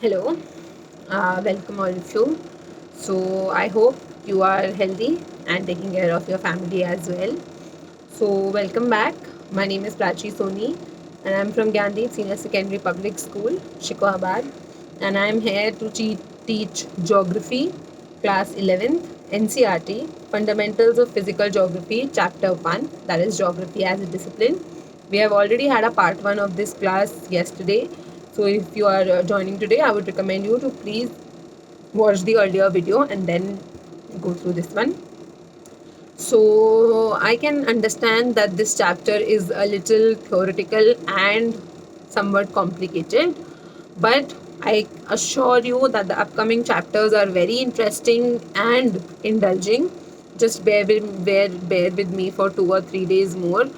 Hello, welcome all of you. So, I hope you are healthy and taking care of your family as well. So, welcome back. My name is Prachi Soni, and I'm from Gandhi Senior Secondary Public School, Shikohabad, and I'm here to teach Geography, Class 11th, NCRT, Fundamentals of Physical Geography, Chapter 1, that is Geography as a Discipline. We have already had a part 1 of this class yesterday. So, if you are joining today, I would recommend you to please watch the earlier video and then go through this one. So, I can understand that this chapter is a little theoretical and somewhat complicated, but I assure you that the upcoming chapters are very interesting and indulging. Just bear with me for 2 or 3 days more.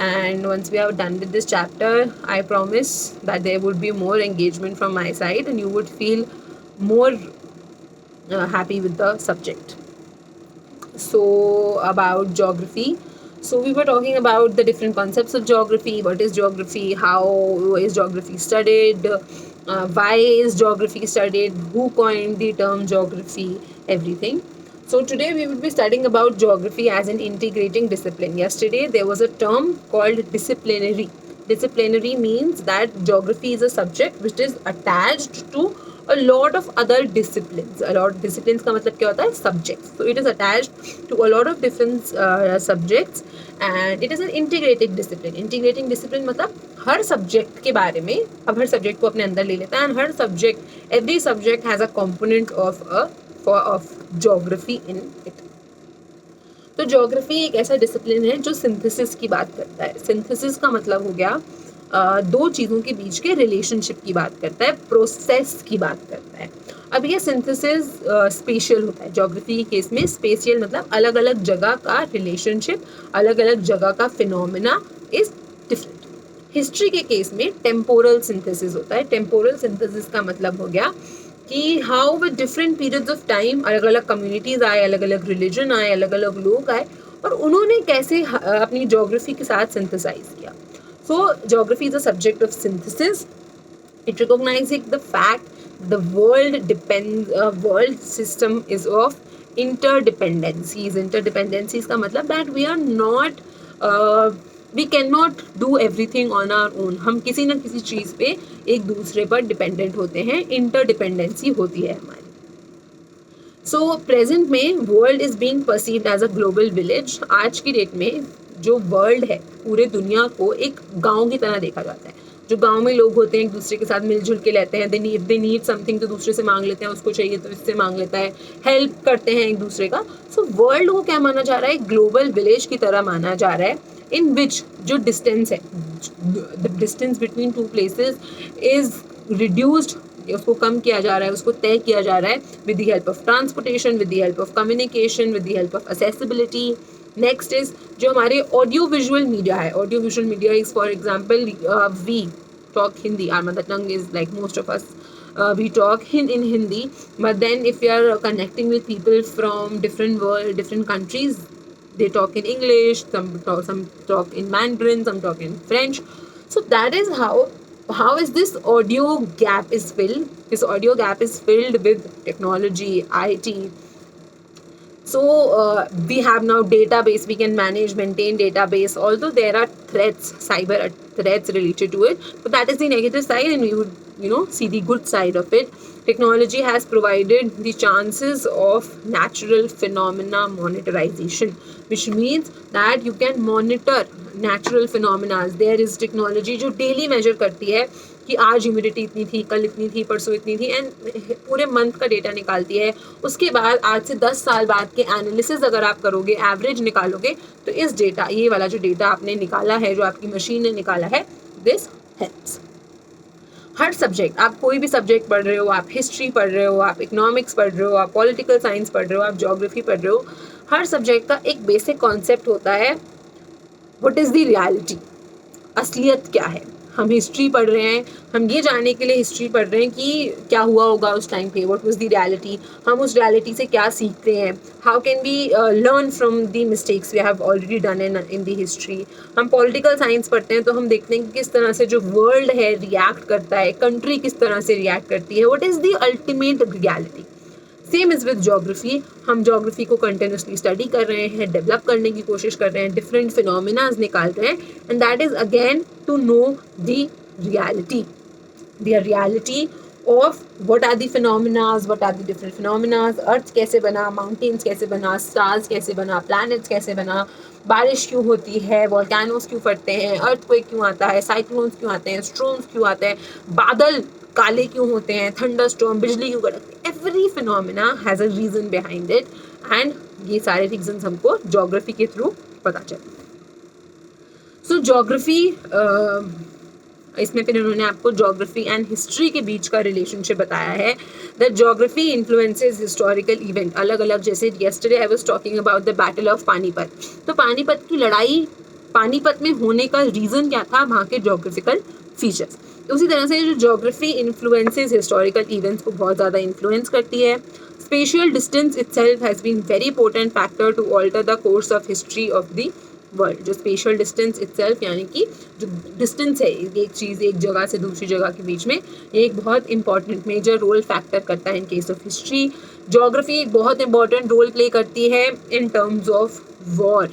And once we are done with this chapter, I promise that there would be more engagement from my side and you would feel more happy with the subject. So, about geography. So, we were talking about the different concepts of geography. What is geography? How is geography studied? Why is geography studied? Who coined the term geography? Everything. So, today we will be studying about geography as an integrating discipline. Yesterday, there was a term called disciplinary. Disciplinary means that geography is a subject which is attached to a lot of other disciplines. A lot of disciplines का मतलब क्या होता है? Subjects. So it is attached to a lot of different subjects and it is an integrated discipline. Integrating discipline मतलब हर subject के बारे में, अब हर subject को अपने अंदर ले लेता है and her subject, every subject has a component of geography in it. तो ज्योग्राफी एक ऐसा डिसिप्लिन है जो सिंथेसिस की बात करता है. सिंथेसिस का मतलब हो गया दो चीज़ों के बीच के रिलेशनशिप की बात करता है, प्रोसेस की बात करता है. अब ये सिंथेसिस स्पेशियल होता है. ज्योग्राफी के केस में स्पेशियल मतलब अलग अलग जगह का रिलेशनशिप, अलग अलग जगह का फिनोमिना इज डिफरेंट. हिस्ट्री के केस में टेम्पोरल सिंथेसिस होता है. टेम्पोरल सिंथेसिस का मतलब हो गया कि how with different periods of time अलग अलग कम्युनिटीज़ आए, अलग अलग रिलीजन आए, अलग अलग लोग आए और उन्होंने कैसे अपनी ज्योग्राफी के साथ सिंथेसाइज किया. So geography is a subject of synthesis. It recognizing the fact the world system is of interdependencies. Interdependencies का मतलब that we are not we cannot do everything on our own. हम किसी न किसी चीज़ पे एक दूसरे पर डिपेंडेंट होते हैं. इंटरडिपेंडेंसी होती है हमारी. सो प्रेजेंट में world is being perceived as a global village. आज की डेट में जो वर्ल्ड है पूरे दुनिया को एक गांव की तरह देखा जाता है. जो गांव में लोग होते हैं एक दूसरे के साथ मिलजुल के रहते हैं. दे नीड समथिंग तो दूसरे से मांग लेते हैं, उसको चाहिए तो इससे मांग लेता है, हेल्प करते हैं एक दूसरे का. सो वर्ल्ड को क्या माना जा रहा है? ग्लोबल विलेज की तरह माना जा रहा है इन विच जो डिस्टेंस है, the distance between two places is reduced, उसको कम किया जा रहा है, उसको तय किया जा रहा है with the help of transportation, with the help of communication, with the help of accessibility. Next is जो हमारे ऑडियो विजुअल मीडिया है. Audio visual media is for example we talk Hindi. Our mother tongue is like most of us. We talk in Hindi, but then if we are connecting with people from different countries, they talk in English. Some talk in Mandarin. Some talk in French. So that is how is this audio gap is filled. This audio gap is filled with technology, IT. So we have now database. We can maintain database. Although there are threats, cyber threats related to it, but that is the negative side, and we would see the good side of it. Technology has provided the chances of natural phenomena monitorization, which means that you can monitor natural phenomena. There is technology जो daily measure करती है कि आज humidity इतनी थी, कल इतनी थी, परसों इतनी थी, एंड पूरे मंथ का डेटा निकालती है. उसके बाद आज से 10 साल बाद के एनालिसिस अगर आप करोगे, एवरेज निकालोगे, तो इस डेटा, ये वाला जो डेटा आपने निकाला है, जो आपकी मशीन ने निकाला है, दिस हेल्प्स. हर सब्जेक्ट, आप कोई भी सब्जेक्ट पढ़ रहे हो, आप हिस्ट्री पढ़ रहे हो, आप इकोनॉमिक्स पढ़ रहे हो, आप पॉलिटिकल साइंस पढ़ रहे हो, आप ज्योग्राफी पढ़ रहे हो, हर सब्जेक्ट का एक बेसिक कॉन्सेप्ट होता है, व्हाट इज़ द रियलिटी, असलियत क्या है. हम हिस्ट्री पढ़ रहे हैं, हम ये जानने के लिए हिस्ट्री पढ़ रहे हैं कि क्या हुआ होगा उस टाइम पे, व्हाट वाज द रियलिटी, हम उस रियलिटी से क्या सीखते हैं, how can we learn from the mistakes we have already done in the history. हम पॉलिटिकल साइंस पढ़ते हैं तो हम देखते हैं कि किस तरह से जो वर्ल्ड है रिएक्ट करता है, कंट्री किस तरह से रिएक्ट करती है, what is the ultimate reality. Same is with geography, हम जोग्राफी को कंटिन्यूसली स्टडी कर रहे हैं, डेवलप करने की कोशिश कर रहे हैं, डिफरेंट फिनोमिनाज निकाल रहे हैं, and that is again to know the reality, the reality of what are the phenomena, what are the different phenomena, अर्थ कैसे बना, माउंटेन्स कैसे बना, स्टार्स कैसे बना, प्लैनेट्स कैसे बना, बारिश क्यों होती है, वोल्केनोस क्यों फटते हैं, अर्थक्वेक क्यों आता है, साइक्लोन्स क्यों आते हैं, स्ट्रोम्स क्यों आते हैं, बादल काले क्यों होते हैं, थंडर स्टॉर्म, बिजली क्यों कड़कती है, every phenomena has a reason behind it, and ये सारे रीजन हमको जोग्राफी के थ्रू पता चले। सो जोग्राफी, इसमें फिर उन्होंने आपको जोग्राफी एंड हिस्ट्री के बीच का रिलेशनशिप बताया है, that geography influences historical event अलग अलग। जैसे yesterday I was talking about the battle of Panipat, तो पानीपत की लड़ाई, पानीपत में होने का रीज़न क्या था, वहाँ के जोग्राफिकल फीचर्स। तो उसी तरह से जो जोग्राफी इन्फ्लुएंसेस हिस्टोरिकल इवेंट्स को बहुत ज़्यादा इन्फ्लुएंस करती है। Spatial distance itself has been very important factor to alter the course of history of the world. जो स्पेशल डिस्टेंस इटसेल्फ यानी कि जो डिस्टेंस है एक चीज़ एक जगह से दूसरी जगह के बीच में, ये एक बहुत इंपॉर्टेंट मेजर रोल फैक्टर करता है in case of history. Geography एक बहुत इंपॉर्टेंट रोल प्ले करती है इन टर्म्स ऑफ वॉर।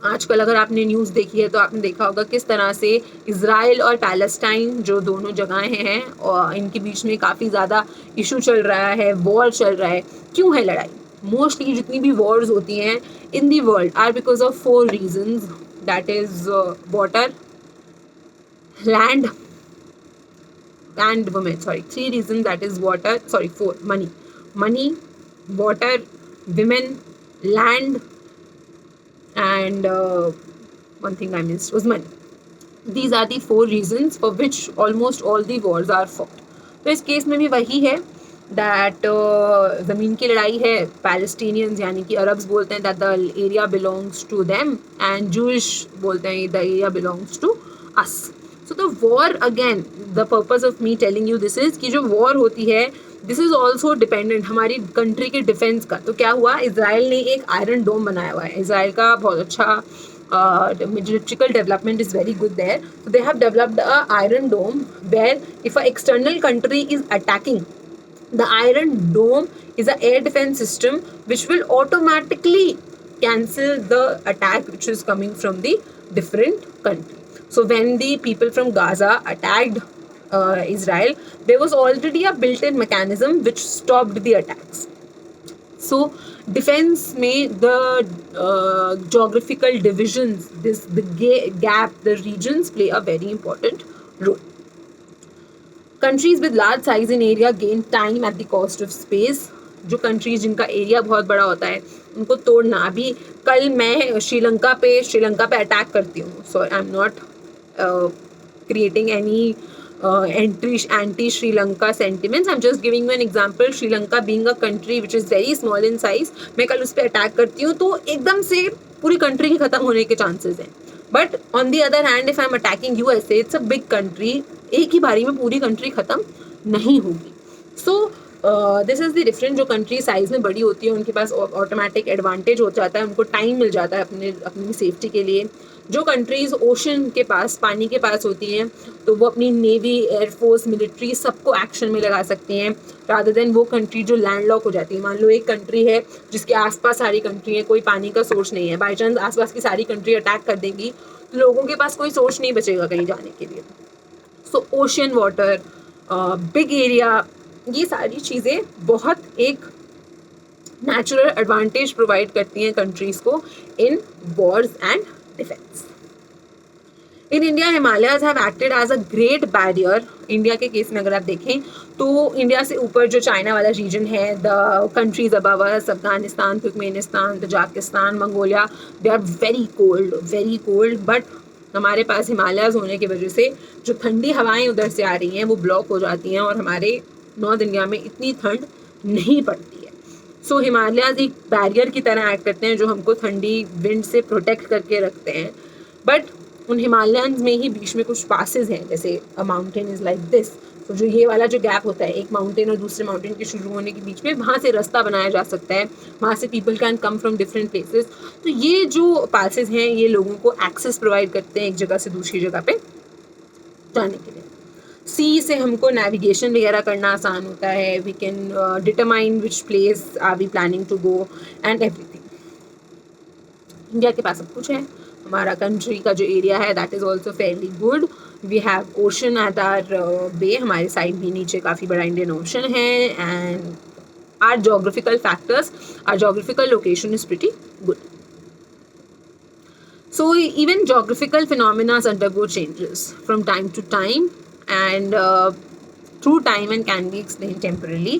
आजकल अगर आपने न्यूज़ देखी है तो आपने देखा होगा किस तरह से इज़राइल और पैलेस्टाइन जो दोनों जगहें हैं और इनके बीच में काफ़ी ज़्यादा इशू चल रहा है, वॉर चल रहा है। क्यों है लड़ाई? मोस्टली जितनी भी वॉर्स होती हैं in the world are because of 4 reasons, that is water, land and women. 3 reasons, that is water, 4, money, water, women, land, and one thing I missed was money. These are the 4 reasons for which almost all the wars are fought. तो इस case में भी वही है that ज़मीन की लड़ाई है। पैलेस्टीनियंस यानी कि अरब्स बोलते हैं that the area belongs to them, and Jewish बोलते हैं the area belongs to us. So the war, again the purpose of me telling you this is कि जो वॉर होती है दिस इज़ ऑल्सो डिपेंडेंट हमारी country के defence का। तो क्या हुआ, इसराइल ने एक आयरन डोम बनाया हुआ है। इसराइल का बहुत अच्छा military development is very good there. So they have developed a iron dome where if a external country is attacking, the iron dome is an air defense system which will automatically cancel the attack which is coming from the different country. So when the people from Gaza attacked Israel, there was already a built-in mechanism which stopped the attacks. So defense में the geographical divisions, the gap, the regions play a very important role. Countries with large size in area gain time at the cost of space. जो countries जिनका area बहुत बड़ा होता है उनको तोड़ना, अभी कल मैं श्रीलंका पे अटैक करती हूँ, so I am not creating any anti Sri Lanka sentiments, I'm just giving you an example. Sri Lanka being a country which is very small in size, मैं कल उस पर अटैक करती हूँ तो एकदम से पूरी कंट्री के ख़त्म होने के चांसेस हैं। But on the other hand if I am attacking USA, it's a big country, एक ही बारी में पूरी कंट्री ख़त्म नहीं होगी। So this is the difference. जो कंट्री साइज़ में बड़ी होती है उनके पास ऑटोमेटिक एडवांटेज हो जाता है, उनको टाइम मिल जाता है अपनी सेफ्टी के लिए। जो कंट्रीज़ ओशन के पास, पानी के पास होती हैं, तो वो अपनी नेवी, एयरफोर्स, मिलिट्री सबको एक्शन में लगा सकती हैं, रादर देन वो कंट्री जो लैंडलॉक हो जाती है। मान लो एक कंट्री है जिसके आसपास सारी कंट्री है, कोई पानी का सोर्स नहीं है, बाई चांस आसपास की सारी कंट्री अटैक कर देंगी तो लोगों के पास कोई सोर्स नहीं बचेगा कहीं जाने के लिए। सो ओशन, वाटर, बिग एरिया, ये सारी चीज़ें बहुत एक नेचुरल एडवांटेज प्रोवाइड करती हैं कंट्रीज़ को in wars and defence. In India Himalayas have acted as a great barrier. India के केस में अगर आप देखें तो इंडिया से ऊपर जो चाइना वाला रीजन है, the countries above us, Afghanistan, Turkmenistan, Tajikistan, Mongolia, they are very cold, but हमारे पास हिमालयाज होने की वजह से जो ठंडी हवाएं उधर से आ रही हैं वो ब्लॉक हो जाती हैं और हमारे नॉर्थ इंडिया में इतनी ठंड नहीं पड़ती है। सो हिमालयाज एक बैरियर की तरह एक्ट करते हैं जो हमको ठंडी विंड से प्रोटेक्ट करके रखते हैं। बट उन हिमालयंस में ही बीच में कुछ पासेस हैं, जैसे अ माउंटेन इज़ लाइक दिस, तो जो ये वाला जो गैप होता है एक माउंटेन और दूसरे माउंटेन के शुरू होने के बीच में, वहाँ से रास्ता बनाया जा सकता है, वहाँ से people can come from different places. तो ये जो पासेस हैं ये लोगों को एक्सेस प्रोवाइड करते हैं एक जगह से दूसरी जगह पे जाने के लिए। सी से हमको नेविगेशन वगैरह करना आसान होता है, we can determine which place are we planning to go and everything. India के पास सब कुछ है, हमारा कंट्री का जो एरिया है that is also fairly good, we have ocean at our bay, हमारे साइड भी नीचे काफ़ी बड़ा इंडियन ओशन है, and our geographical factors, our geographical location is pretty good. So even geographical phenomena undergo changes from time to time and through time and can be explained temporarily.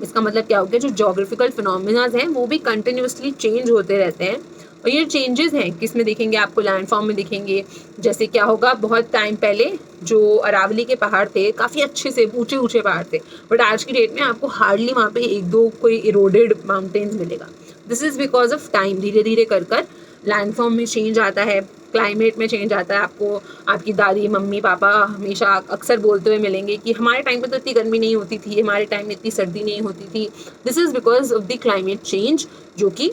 इसका मतलब क्या हो गया, जो geographical phenomena हैं वो भी continuously change होते रहते हैं, और ये चेंजेस हैं किस में दिखेंगे आपको, लैंडफॉर्म में दिखेंगे। जैसे क्या होगा, बहुत टाइम पहले जो अरावली के पहाड़ थे काफ़ी अच्छे से ऊंचे ऊंचे पहाड़ थे, बट आज की डेट में आपको हार्डली वहाँ पे एक दो कोई इरोडेड माउंटेन्स मिलेगा। This is because of time, धीरे धीरे कर लैंडफॉर्म में चेंज आता है, क्लाइमेट में चेंज आता है। आपको आपकी दादी मम्मी पापा हमेशा अक्सर बोलते हुए मिलेंगे कि हमारे टाइम पे तो इतनी गर्मी नहीं होती थी, हमारे टाइम में इतनी सर्दी नहीं होती थी। This is because of the climate change, जो कि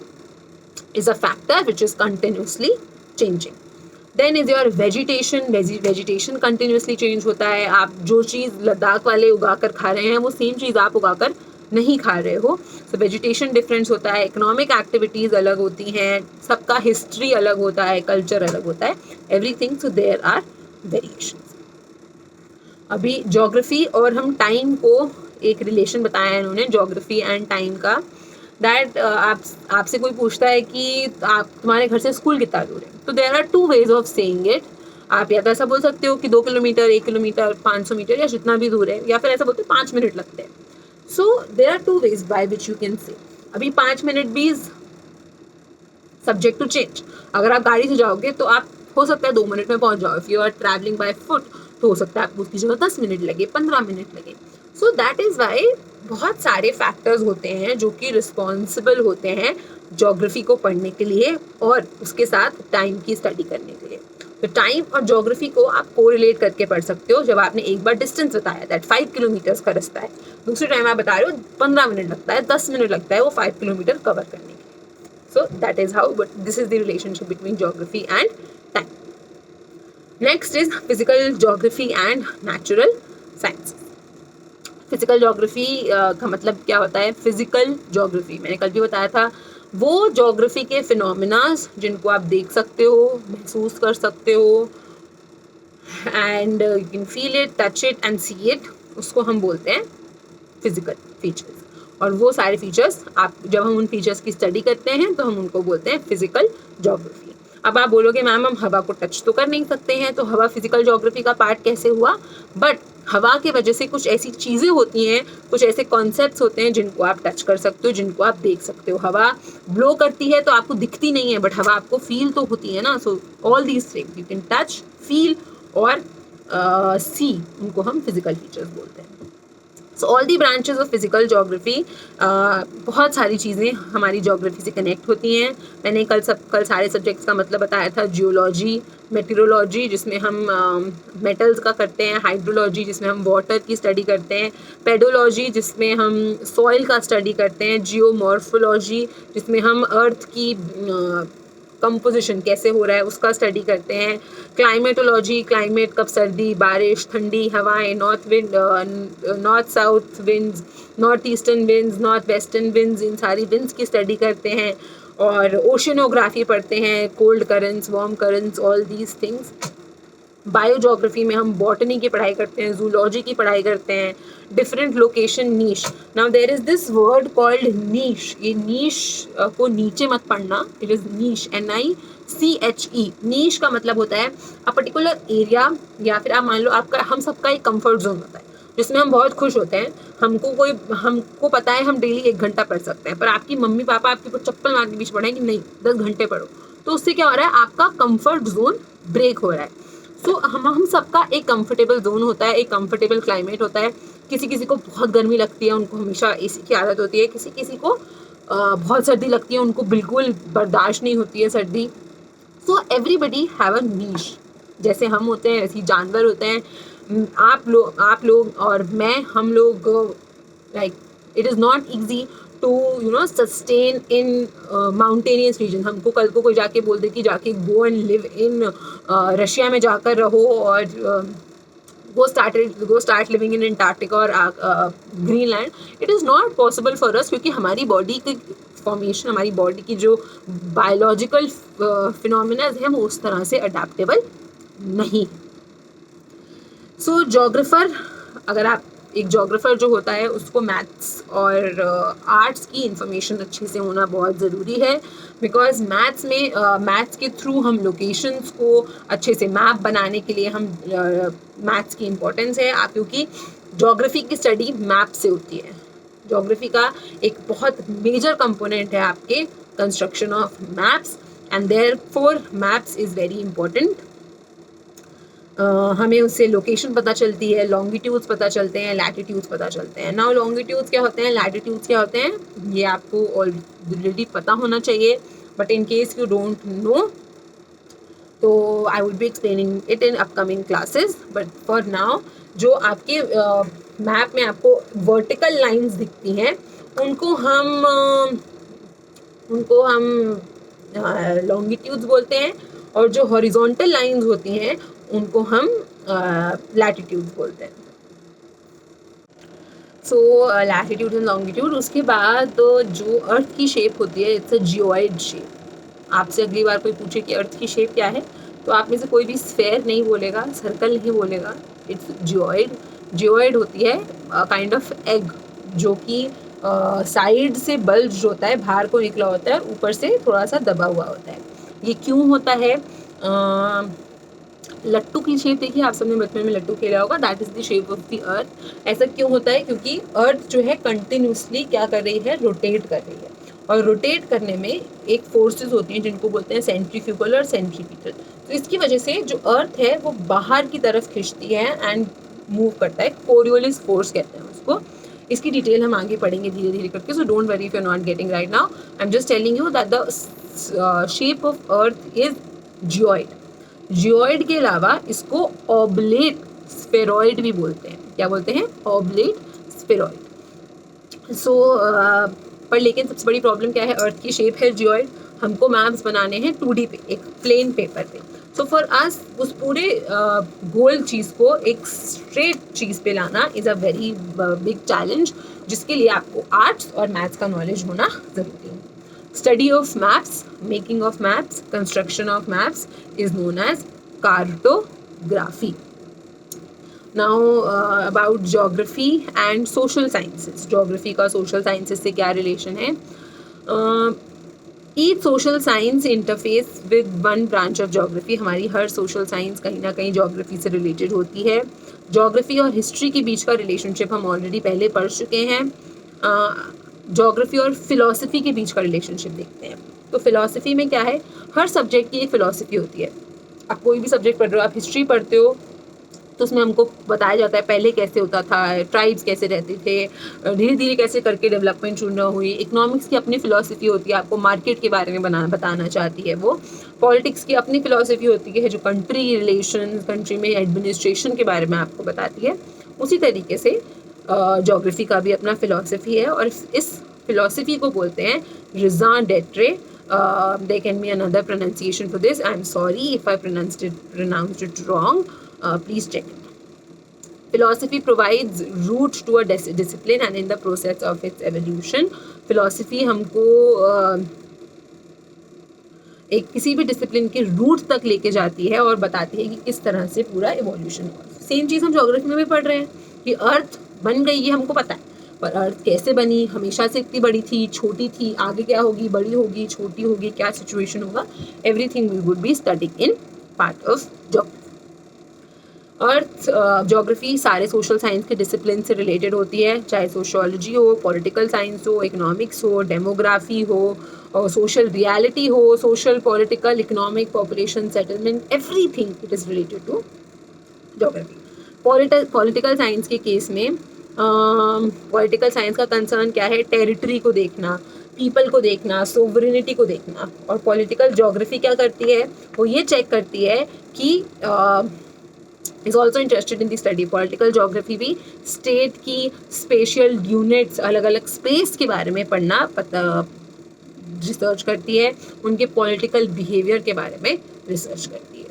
is a factor which is continuously changing. Then is your vegetation, vegetation continuously change होता है। आप जो चीज़ लद्दाख वाले उगा कर खा रहे हैं वो सेम चीज़ आप उगा कर नहीं खा रहे हो, सो वेजिटेशन डिफरेंस होता है, इकोनॉमिक एक्टिविटीज़ अलग होती हैं, सबका हिस्ट्री अलग होता है, कल्चर अलग होता है, everything, so there are variations. अभी ज्योग्राफी और हम टाइम को एक रिलेशन बताया है इन्होंने, ज्योग्राफी एंड टाइम का, दैट आपसे कोई पूछता है कि आप तुम्हारे घर से स्कूल कितना दूर है, तो there are two ways of saying it. आप या तो ऐसा बोल सकते हो कि 2 किलोमीटर, 1 किलोमीटर, 500 मीटर या जितना भी दूर है, या फिर ऐसा बोलते हैं 5 मिनट लगते हैं। So there are two ways by which you can say. अभी 5 मिनट भी इज सब्जेक्ट टू चेंज। अगर आप गाड़ी से जाओगे तो आप हो सकता है 2 मिनट में पहुंच जाओ, if you are travelling by foot तो हो सकता है आपको उसकी जगह 10 मिनट लगे, 15 मिनट लगे। सो दैट इज़ वाई बहुत सारे फैक्टर्स होते हैं जो कि रिस्पॉन्सिबल होते हैं ज्योग्राफी को पढ़ने के लिए और उसके साथ टाइम की स्टडी करने के लिए। तो टाइम और ज्योग्राफी को आप कोरिलेट करके पढ़ सकते हो। जब आपने एक बार डिस्टेंस बताया दैट 5 किलोमीटर्स का रास्ता है, दूसरे टाइम आप बता रहे हो 15 मिनट लगता है, 10 मिनट लगता है वो 5 किलोमीटर कवर करने के लिए। So that is how, but this is the relationship between geography and time. Next is physical geography and natural sciences. Physical geography का मतलब क्या होता है, फिजिकल ज्योग्राफी मैंने कल भी बताया था, वो ज्योग्राफी के फिनोमिनाज जिनको आप देख सकते हो, महसूस कर सकते हो, and you can feel it, touch it and see it, उसको हम बोलते हैं फिजिकल फीचर्स। और वो सारे फीचर्स आप जब हम उन फीचर्स की स्टडी करते हैं तो हम उनको बोलते हैं फिजिकल ज्योग्राफी। अब आप बोलोगे मैम हम हवा को टच तो कर नहीं सकते हैं, तो हवा फिजिकल ज्योग्राफी का पार्ट कैसे हुआ? बट हवा के वजह से कुछ ऐसी चीज़ें होती हैं, कुछ ऐसे कॉन्सेप्ट्स होते हैं जिनको आप टच कर सकते हो, जिनको आप देख सकते हो। हवा ब्लो करती है तो आपको दिखती नहीं है, बट हवा आपको फील तो होती है ना। So all these things you can touch, feel और सी, उनको हम फिजिकल फीचर्स बोलते हैं। So all the branches of physical geography, बहुत सारी चीज़ें हमारी ज्योग्राफी से कनेक्ट होती हैं। मैंने कल सारे सब्जेक्ट्स का मतलब बताया था। जियोलॉजी, मेटीरोलॉजी जिसमें हम मेटल्स का करते हैं, हाइड्रोलॉजी जिसमें हम वाटर की स्टडी करते हैं, पेडोलॉजी जिसमें हम सॉइल का स्टडी करते हैं, जियोमॉर्फोलॉजी जिसमें हम अर्थ की कंपोजिशन कैसे हो रहा है उसका स्टडी करते हैं, क्लाइमेटोलॉजी, क्लाइमेट कब सर्दी बारिश ठंडी हवाएं, north wind, north south winds, north eastern winds, north western winds, इन सारी विंड्स की स्टडी करते हैं। और ओशनोग्राफी पढ़ते हैं, cold currents, warm currents, all these things. Biogeography में हम बॉटनी की पढ़ाई करते हैं, जूलॉजी की पढ़ाई करते हैं, different location, niche. Now there is this word called niche. ये नीश को नीचे मत पढ़ना, it is niche, NICHE। Niche का मतलब होता है अ पर्टिकुलर एरिया, या फिर आप मान लो आपका, हम सबका एक कंफर्ट जोन होता है जिसमें हम बहुत खुश होते हैं। हमको पता है हम डेली 1 घंटा पढ़ सकते हैं, पर आपकी मम्मी पापा आपके ऊपर चप्पल मार के बीच पढ़े कि नहीं 10 घंटे पढ़ो, तो उससे क्या हो रहा है, आपका कंफर्ट जोन ब्रेक हो रहा है। सो हम सबका एक कंफर्टेबल जोन होता है, एक कंफर्टेबल क्लाइमेट होता है। किसी किसी को बहुत गर्मी लगती है, उनको हमेशा एसी की आदत होती है, किसी किसी को बहुत सर्दी लगती है, उनको बिल्कुल बर्दाश्त नहीं होती है सर्दी। सो एवरीबडी हैव अ नीश, जैसे हम होते हैं वैसे ही जानवर होते हैं। आप लोग और मैं, हम लोग, like it is not easy to sustain in mountainous region. हमको कल को कोई जाके बोल दे कि जाके go and live in Russia में जाकर रहो, और go start living in Antarctica और Greenland. It is not possible for us, क्योंकि हमारी बॉडी की फॉर्मेशन, हमारी बॉडी की जो बायोलॉजिकल फिनोमिना है वो उस तरह से अडेप्टेबल नहीं। सो जोग्राफर, अगर आप एक जोग्राफर जो होता है उसको मैथ्स और आर्ट्स की इंफॉर्मेशन अच्छे से होना बहुत ज़रूरी है, बिकॉज मैथ्स के थ्रू हम लोकेशंस को अच्छे से मैप बनाने के लिए हम मैथ्स की इम्पोर्टेंस है, क्योंकि जोग्राफी की स्टडी मैप से होती है। जोग्राफी का एक बहुत मेजर कंपोनेंट है आपके construction of maps, and therefore maps is very important. हमें उससे लोकेशन पता चलती है, लॉन्गिट्यूड्स पता चलते हैं, लैटिट्यूड्स पता चलते हैं। नाउ लॉन्गिट्यूड्स क्या होते हैं, लैटिट्यूड्स क्या होते हैं, ये आपको ऑलरेडी पता होना चाहिए, but in case you don't know तो I would be explaining it in upcoming classes. But for now जो आपके मैप में आपको वर्टिकल लाइंस दिखती हैं उनको हम लॉन्गिट्यूड्स बोलते हैं, और जो हॉरिजॉन्टल लाइंस होती हैं उनको हम लैटिट्यूड्स बोलते हैं। सो लैटिट्यूड एंड लॉन्गिट्यूड। उसके बाद जो अर्थ की शेप होती है, इट्स अ जियोइड शेप। आपसे अगली बार कोई पूछे कि अर्थ की शेप क्या है, तो आप में से कोई भी स्फेयर नहीं बोलेगा, सर्कल नहीं बोलेगा, इट्स जियोइड। जियोइड होती है काइंड ऑफ एग, जो कि साइड से बल्ज होता है, बाहर को निकला होता है, ऊपर से थोड़ा सा दबा हुआ होता है। ये क्यों होता है? लट्टू की शेप देखिए, आप सबने बचपन में लट्टू खेला होगा, that is the shape of the earth. ऐसा क्यों होता है? क्योंकि अर्थ जो है कंटिन्यूसली क्या कर रही है, रोटेट कर रही है, और रोटेट करने में एक फोर्सेस होती हैं जिनको बोलते हैं सेंट्रीफ्यूगल और सेंट्रीपिटल। तो इसकी वजह से जो अर्थ है वो बाहर की तरफ खिंचती है एंड मूव करता है, कोरियोलिस फोर्स कहते हैं उसको। इसकी डिटेल हम आगे पढ़ेंगे धीरे धीरे करके, so don't worry if you are not getting right now. I am just telling you that the shape of earth is geoid. Geoid के अलावा इसको ऑब्लेट स्फेरॉइड भी बोलते हैं। क्या बोलते हैं? Oblate spheroid. सो पर लेकिन सबसे बड़ी प्रॉब्लम क्या है? अर्थ की शेप है जियोइड, हमको मैप्स बनाने हैं 2D पे, एक प्लेन पेपर पे। सो फॉर अस उस पूरे गोल चीज़ को एक स्ट्रेट चीज़ पे लाना is a very big challenge, जिसके लिए आपको आर्ट्स और मैथ्स का नॉलेज होना ज़रूरी है। Study of maps, making of maps, construction of maps is known as cartography. Now about geography and social sciences. Geography का social sciences से क्या relation है? Each social science interface with one branch of geography. हमारी हर social science कहीं ना कहीं geography से related होती है। geography और history के बीच का relationship हम already पहले पढ़ चुके हैं। जोग्राफी और फिलॉसफी के बीच का रिलेशनशिप देखते हैं। तो फिलॉसफी में क्या है? हर सब्जेक्ट की एक फिलॉसफी होती है। आप कोई भी सब्जेक्ट पढ़ रहे हो, आप हिस्ट्री पढ़ते हो तो उसमें हमको बताया जाता है पहले कैसे होता था, ट्राइब्स कैसे रहते थे, धीरे धीरे कैसे करके डेवलपमेंट शुरू हुई। इकोनॉमिक्स की अपनी फिलॉसफी होती है, आपको मार्केट के बारे में बताना चाहती है वो। पॉलिटिक्स की अपनी फिलॉसफी होती है जो कंट्री रिलेशन, कंट्री में एडमिनिस्ट्रेशन के बारे में आपको बताती है। उसी तरीके से जोग्राफी का भी अपना फिलॉसफी है, और इस फिलॉसफी को बोलते हैं raison d'être. There can be another pronunciation for this. I'm sorry if I pronounced it wrong. Please check it. Philosophy provides root to a discipline and in the process of its evolution. Philosophy हमको एक किसी भी discipline के root तक लेके जाती है और बताती है कि किस तरह से पूरा इवोल्यूशन हुआ। सेम चीज़ हम ज्योग्राफी में भी पढ़ रहे हैं कि अर्थ बन गई, ये हमको पता है, पर अर्थ कैसे बनी, हमेशा से इतनी बड़ी थी, छोटी थी, आगे क्या होगी, बड़ी होगी, छोटी होगी, क्या सिचुएशन होगा, everything we would be studying in part of geography. Earth geography सारे सोशल साइंस के डिसिप्लिन से रिलेटेड होती है, चाहे सोशियोलॉजी हो, पॉलिटिकल साइंस हो, इकोनॉमिक्स हो, डेमोग्राफी हो, और सोशल रियलिटी हो, social, political, economic, population settlement, everything it is related to geography. Political science के केस में पॉलिटिकल साइंस का कंसर्न क्या है, टेरिटरी को देखना, पीपल को देखना, सोवरेनिटी को देखना। और पॉलिटिकल ज्योग्राफी क्या करती है, वो ये चेक करती है कि is also interested in the study, political geography भी स्टेट की स्पेशल यूनिट्स, अलग अलग स्पेस के बारे में पढ़ना रिसर्च करती है, उनके पॉलिटिकल बिहेवियर के बारे में रिसर्च करती है।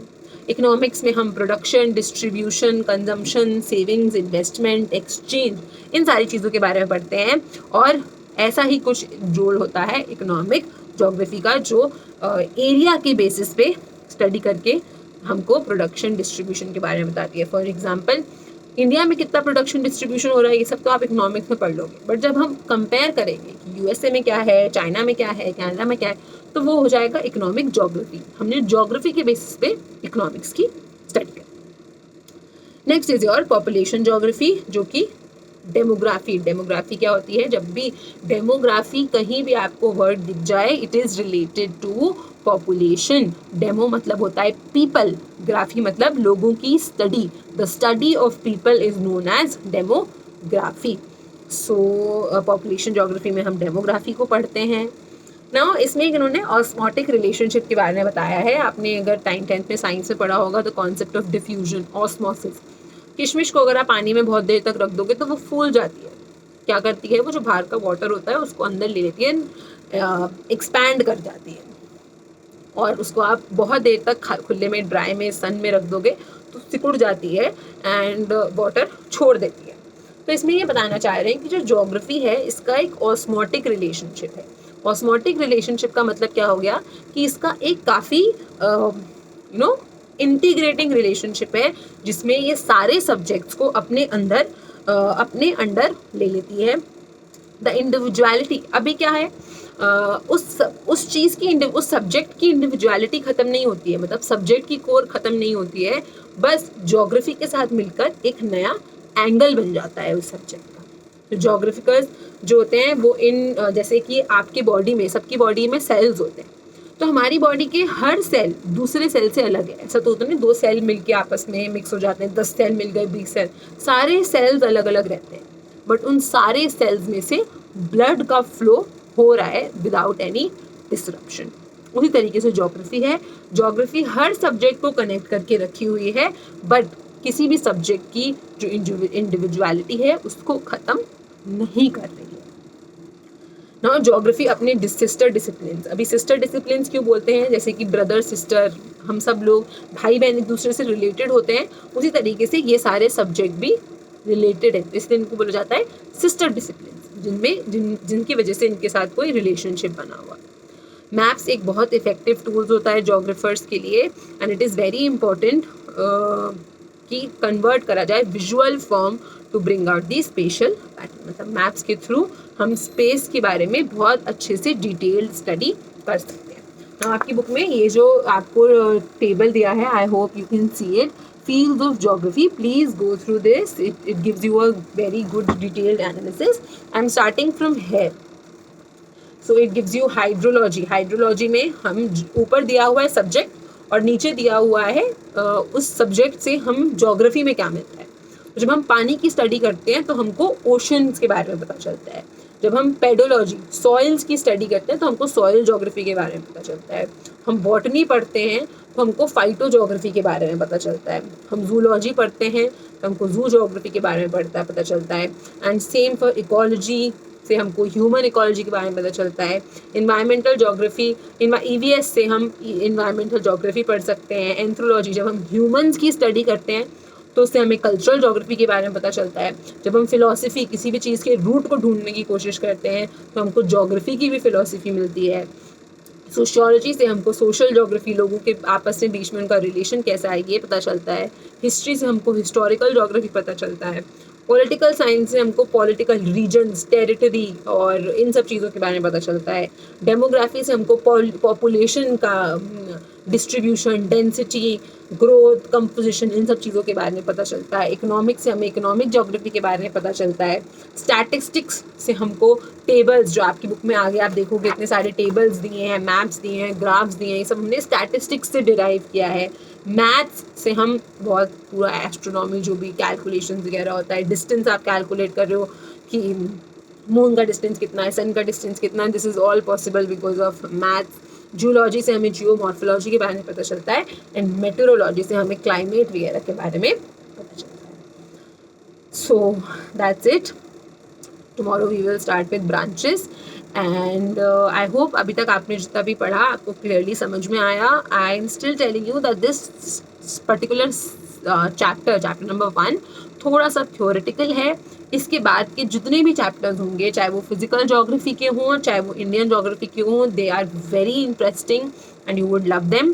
इकोनॉमिक्स में हम production, distribution, consumption, savings, investment, exchange, इन सारी चीज़ों के बारे में पढ़ते हैं। और ऐसा ही कुछ रोल होता है इकोनॉमिक ज्योग्राफी का, जो एरिया के बेसिस पे स्टडी करके हमको प्रोडक्शन डिस्ट्रीब्यूशन के बारे में बताती है। फॉर एग्जांपल, इंडिया में कितना प्रोडक्शन डिस्ट्रीब्यूशन हो रहा है, ये सब तो आप इकोनॉमिक्स में पढ़ लोगे, बट जब हम कंपेयर करेंगे कि यूएसए में क्या है, चाइना में क्या है, कनाडा में क्या है, तो वो हो जाएगा इकोनॉमिक ज्योग्राफी। हमने ज्योग्राफी के बेसिस पे इकोनॉमिक्स की स्टडी करी। Next is your population geography, जो कि डेमोग्राफी। डेमोग्राफी क्या होती है, जब भी डेमोग्राफी कहीं भी आपको वर्ड दिख जाए, it is related to population. Demo मतलब होता है पीपल, ग्राफी मतलब लोगों की study. The study of people is known as demography. So population geography में हम डेमोग्राफी को पढ़ते हैं ना। इसमें इन्होंने ऑस्मोटिक रिलेशनशिप के बारे में बताया है। आपने अगर 10th में साइंस में पढ़ा होगा तो कॉन्सेप्ट ऑफ डिफ्यूजन, ऑस्मोसिस। किशमिश को अगर आप पानी में बहुत देर तक रख दोगे तो वो फूल जाती है। क्या करती है, वो जो बाहर का वाटर होता है उसको अंदर ले लेती है, एक्सपैंड कर जाती है। और उसको आप बहुत देर तक खुले में, ड्राई में, सन में रख दोगे तो सिकुड़ जाती है एंड वाटर छोड़ देती है। तो इसमें ये बताना चाह रहे हैं कि जो ज्योग्राफी है इसका एक ऑस्मोटिक रिलेशनशिप है। ऑस्मोटिक रिलेशनशिप का मतलब क्या हो गया कि इसका एक काफ़ी इंटीग्रेटिंग रिलेशनशिप है, जिसमें ये सारे सब्जेक्ट्स को अपने अंडर ले लेती है। द इंडिविजुअलिटी, अभी क्या है, उस चीज़ की, उस सब्जेक्ट की इंडिविजुअलिटी ख़त्म नहीं होती है, मतलब सब्जेक्ट की कोर ख़त्म नहीं होती है, बस ज्योग्राफी के साथ मिलकर एक नया एंगल बन जाता है उस सब्जेक्ट का। तो ज्योग्राफिकर्स जो होते हैं वो जैसे कि आपकी बॉडी में, सबकी बॉडी में सेल्स होते हैं, तो हमारी बॉडी के हर सेल दूसरे सेल से अलग है। ऐसा तो होता नहीं 2 सेल मिलके आपस में मिक्स हो जाते हैं, 10 सेल मिल गए, 20 सेल, सारे सेल्स अलग अलग रहते हैं, बट उन सारे सेल्स में से ब्लड का फ्लो हो रहा है विदाउट एनी डिसरप्शन। उसी तरीके से ज्योग्राफी है। ज्योग्राफी हर सब्जेक्ट को कनेक्ट करके रखी हुई है, बट किसी भी सब्जेक्ट की जो इंडिविजुअलिटी है उसको ख़त्म नहीं कर रही है ना। ज्योग्राफी अपने सिस्टर डिसिप्लिन, अभी सिस्टर डिसिप्लिन क्यों बोलते हैं, जैसे कि ब्रदर सिस्टर, हम सब लोग भाई बहन एक दूसरे से रिलेटेड होते हैं, उसी तरीके से ये सारे सब्जेक्ट भी रिलेटेड है, इसलिए इनको बोला जाता है सिस्टर डिसिप्लिन, जिनकी वजह से इनके साथ कोई रिलेशनशिप बना हुआ। मैप्स एक बहुत इफेक्टिव टूल्स होता है जोग्राफर्स के लिए, and it is very important कि कन्वर्ट करा जाए visual form to bring out the spatial pattern. मतलब मैप्स के थ्रू हम स्पेस के बारे में बहुत अच्छे से डिटेल्ड स्टडी कर सकते हैं। now, आपकी बुक में ये जो आपको टेबल दिया है, I hope you can see it, fields of geography, please go through this. It gives you a very good detailed analysis. I'm starting from here. So it gives you hydrology. Hydrology में हम ऊपर दिया हुआ है subject और नीचे दिया हुआ है उस सब्जेक्ट से हम ज्योग्राफी में क्या मिलता है। तो जब हम पानी की स्टडी करते हैं तो हमको ओशंस के बारे में पता चलता है। जब हम पेडोलॉजी, सॉइल्स की स्टडी करते हैं तो हमको सॉइल ज्योग्राफी के बारे में पता चलता है। हम बॉटनी पढ़ते हैं तो हमको फाइटो ज्योग्राफी के बारे में पता चलता है। हम जूलॉजी पढ़ते हैं तो हमको जू ज्योग्राफी के बारे में पता चलता है। एंड सेम फॉर इकोलॉजी से हमको ह्यूमन इकोलॉजी के बारे में पता चलता है। इन्वायरमेंटल ज्योग्राफी, ईवीएस से हम इन्वायरमेंटल ज्योग्राफी पढ़ सकते हैं। एंथ्रोलॉजी, जब हम ह्यूमंस की स्टडी करते हैं तो उससे हमें कल्चरल ज्योग्राफी के बारे में पता चलता है। जब हम फिलॉसफी, किसी भी चीज़ के रूट को ढूंढने की कोशिश करते हैं तो हमको ज्योग्राफी की भी फिलॉसफी मिलती है। सोशियोलॉजी से हमको सोशल ज्योग्राफी, लोगों के आपस में बीच में उनका रिलेशन कैसा है ये पता चलता है। हिस्ट्री से हमको हिस्टोरिकल ज्योग्राफी पता चलता है। पॉलिटिकल साइंस से हमको पॉलिटिकल रीजन्स, टेरिटरी और इन सब चीज़ों के बारे में पता चलता है। डेमोग्राफी से हमको पॉपुलेशन का डिस्ट्रीब्यूशन, डेंसिटी, ग्रोथ, कंपोजिशन, इन सब चीज़ों के बारे में पता चलता है। इकोनॉमिक्स से हमें इकोनॉमिक ज्योग्राफी के बारे में पता चलता है। स्टैटिस्टिक्स से हमको टेबल्स, जो आपकी बुक में आगे आप देखोगे इतने सारे टेबल्स दिए हैं, मैप्स दिए हैं, ग्राफ्स दिए हैं, ये सब हमने स्टैटिस्टिक्स से डिराइव किया है। मैथ्स से हम बहुत पूरा एस्ट्रोनॉमी जो भी कैलकुलेशन वगैरह होता है, डिस्टेंस आप कैलकुलेट कर रहे हो कि मून का डिस्टेंस कितना है, सन का डिस्टेंस कितना है, this is all possible because of maths. Geology से हमें जियोमॉर्फोलॉजी के बारे में पता चलता है, एंड मेटेरोलॉजी से हमें क्लाइमेट वगैरह के बारे में पता चलता है। So that's it, tomorrow we will start with branches, and I hope अभी तक आपने जितना भी पढ़ा आपको क्लियरली समझ में आया। I am still telling you that this particular chapter number 1 थोड़ा सा थ्योरेटिकल है। इसके बाद के जितने भी चैप्टर्स होंगे, चाहे वो फिजिकल ज्योग्राफी के हों, चाहे वो इंडियन ज्योग्राफी के हों, they are very interesting and you would love them.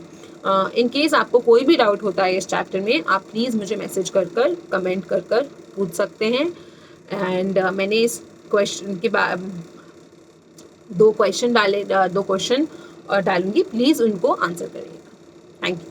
In case आपको कोई भी डाउट होता है इस चैप्टर में, आप प्लीज़ मुझे मैसेज कर कमेंट कर पूछ सकते हैं। एंड मैंने इस क्वेश्चन के बाद 2 क्वेश्चन डालूंगी, प्लीज़ उनको आंसर करिएगा। Thank you.